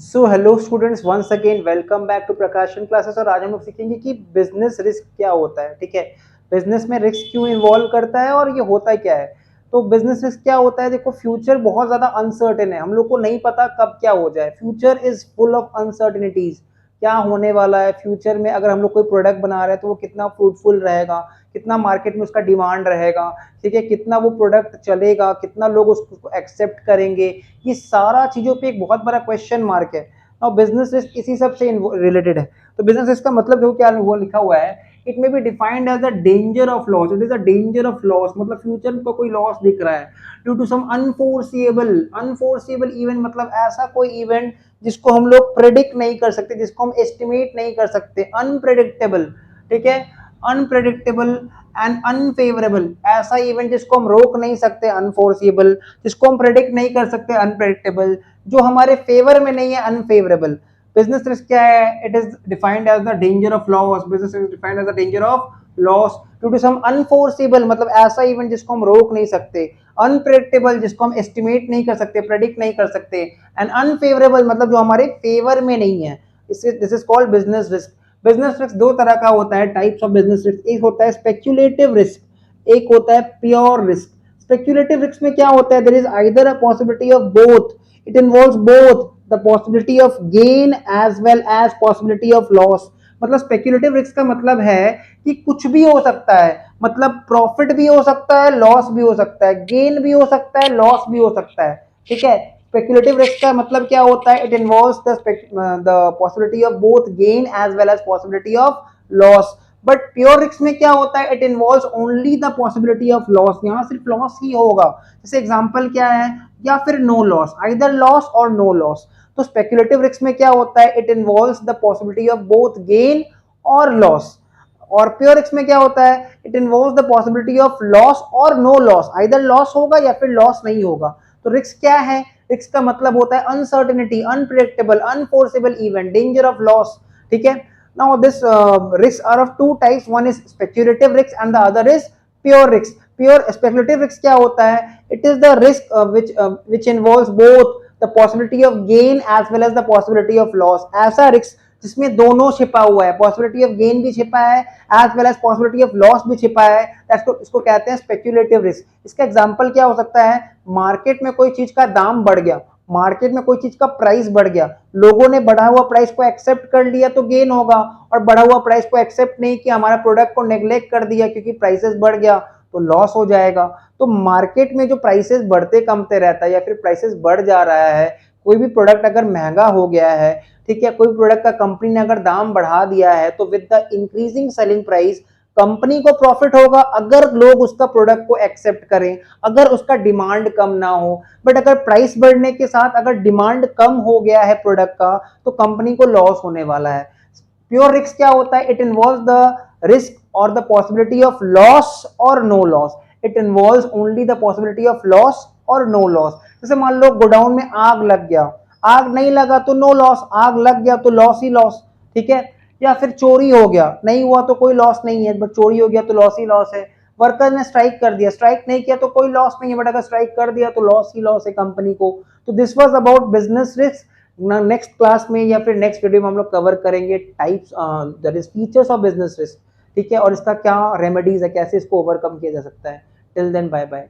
So hello students, once again welcome back to Prakashan classes. और आज हम लोग सीखेंगे कि बिजनेस रिस्क क्या होता है। ठीक है, बिजनेस में रिस्क क्यों इन्वॉल्व करता है और ये होता क्या है। तो बिजनेस रिस्क क्या होता है, देखो फ्यूचर बहुत ज्यादा अनसर्टेन है, हम लोग को नहीं पता कब क्या हो जाए। Future is full of uncertainties, क्या होने वाला है फ्यूचर में। अगर हम लोग कोई प्रोडक्ट बना रहे हैं तो वो कितना फ्रूटफुल रहेगा, कितना मार्केट में उसका डिमांड रहेगा, ठीक है, कितना वो प्रोडक्ट चलेगा, कितना लोग उसको एक्सेप्ट करेंगे, ये सारा चीजों पे एक बहुत बड़ा क्वेश्चन मार्क है। और बिजनेस रिस्क इसी सब से रिलेटेड है। तो बिजनेस रिस्क का मतलब देखो क्या वो लिखा हुआ है, it may be defined as the danger of loss. It is a danger of loss, मतलब फ्यूचर को कोई लॉस दिख रहा है due to some unforeseeable event, मतलब ऐसा कोई इवेंट जिसको हम लोग प्रेडिक्ट नहीं कर सकते, जिसको हम एस्टिमेट नहीं कर सकते, अनप्रेडिक्टेबल। ठीक है, अनप्रेडिक्टेबल एंड अनफेवरेबल, ऐसा इवेंट जिसको हम रोक नहीं सकते अनफोर्सिएबल, जिसको हम प्रेडिक्ट नहीं कर सकते अनप्रेडिक्टेबल, जो हमारे फेवर में नहीं है अनफेवरेबल। बिजनेस रिस्क क्या है, it is defined as the danger of loss. Business risk defined as the danger of loss due to some unforeseeable, मतलब ऐसा इवेंट जिसको हम रोक नहीं सकते, अनप्रेडिक्टेबल जिसको हम एस्टिमेट नहीं कर सकते, प्रेडिक्ट नहीं कर सकते, एंड अनफेवरेबल मतलब जो हमारे फेवर में नहीं है। This is called business risk. Business risk दो तरह का होता है, टाइप्स ऑफ बिजनेस रिस्क। एक होता है स्पेक्युलेटिव रिस्क, एक होता है प्योर रिस्क। स्पेक्युलेटिव रिस्क में क्या होता है, there is either a possibility of both, it involves both the possibility of gain as well as possibility of loss. मतलब स्पेक्युलेटिव रिस्क का मतलब है कि कुछ भी हो सकता है, मतलब प्रॉफिट भी हो सकता है, लॉस भी हो सकता है, गेन भी हो सकता है, लॉस भी हो सकता है। ठीक है, स्पेक्युलेटिव रिस्क का मतलब क्या होता है, it involves the possibility of both gain as well as possibility of loss. But pure risk में क्या होता है, it involves only the possibility of loss, यहाँ सिर्फ लॉस ही होगा। जैसे एग्जांपल क्या है, या फिर नो लॉस, आइदर लॉस और नो लॉस। तो स्पेक्युलेटिव रिस्क में क्या होता है, it involves the possibility of both gain और लॉस। और प्योर रिस्क में क्या होता है, it involves the possibility of loss और नो लॉस, आइदर लॉस होगा या फिर लॉस नहीं होगा। तो रिस्क क्या है, रिस्क का मतलब होता है uncertainty, unpredictable, unforeseeable event, danger of loss. ठीक है, now this risks are of two types, one is speculative risk and the other is pure risk. Pure speculative risk क्या होता है, it is the risk which involves both the possibility of gain as well as the possibility of loss. ऐसा risk जिसमें दोनों छिपा हुआ है, possibility of gain भी छिपा है as well as possibility of loss भी छिपा है, इसको कहते हैं स्पेक्युलेटिव रिस्क। इसका एग्जांपल क्या हो सकता है, मार्केट में कोई चीज का दाम बढ़ गया, मार्केट में कोई चीज का प्राइस बढ़ गया, लोगों ने बढ़ा हुआ प्राइस को एक्सेप्ट कर लिया तो गेन होगा, और बढ़ा हुआ प्राइस को एक्सेप्ट नहीं किया, हमारा प्रोडक्ट को नेग्लेक्ट कर दिया क्योंकि प्राइसेस बढ़ गया, तो लॉस हो जाएगा। तो मार्केट में जो प्राइसेस बढ़ते कमते रहता है या फिर प्राइसेस बढ़ जा रहा है, कोई भी प्रोडक्ट अगर महंगा हो गया है, ठीक है, कोई प्रोडक्ट का कंपनी ने अगर दाम बढ़ा दिया है, तो with the increasing selling price company को प्रॉफिट होगा अगर लोग उसका प्रोडक्ट को एक्सेप्ट करें, अगर उसका डिमांड कम ना हो। बट अगर प्राइस बढ़ने के साथ अगर डिमांड कम हो गया है प्रोडक्ट का, तो कंपनी को लॉस होने वाला है। प्योर रिस्क क्या होता है, इट इन्वॉल्व्स द रिस्क और द पॉसिबिलिटी ऑफ लॉस और no loss. It involves only the possibility of loss और नो लॉस। जैसे मान लो गोडाउन में आग लग गया, आग नहीं लगा तो नो लॉस, आग लग गया तो लॉस ही लॉस। ठीक है, या फिर चोरी हो गया, नहीं हुआ तो कोई लॉस नहीं है, बट चोरी हो गया तो लॉस ही लॉस है। वर्कर ने स्ट्राइक कर दिया, स्ट्राइक नहीं किया तो कोई लॉस नहीं है, बट अगर स्ट्राइक कर दिया तो लॉस ही लॉस है कंपनी को। तो this was about business risk. Next class में या फिर नेक्स्ट वीडियो में हम लोग कवर करेंगे types, that is features of business risk. ठीक है, और इसका क्या रेमेडीज है, कैसे इसको ओवरकम किया जा सकता है। Till then bye bye.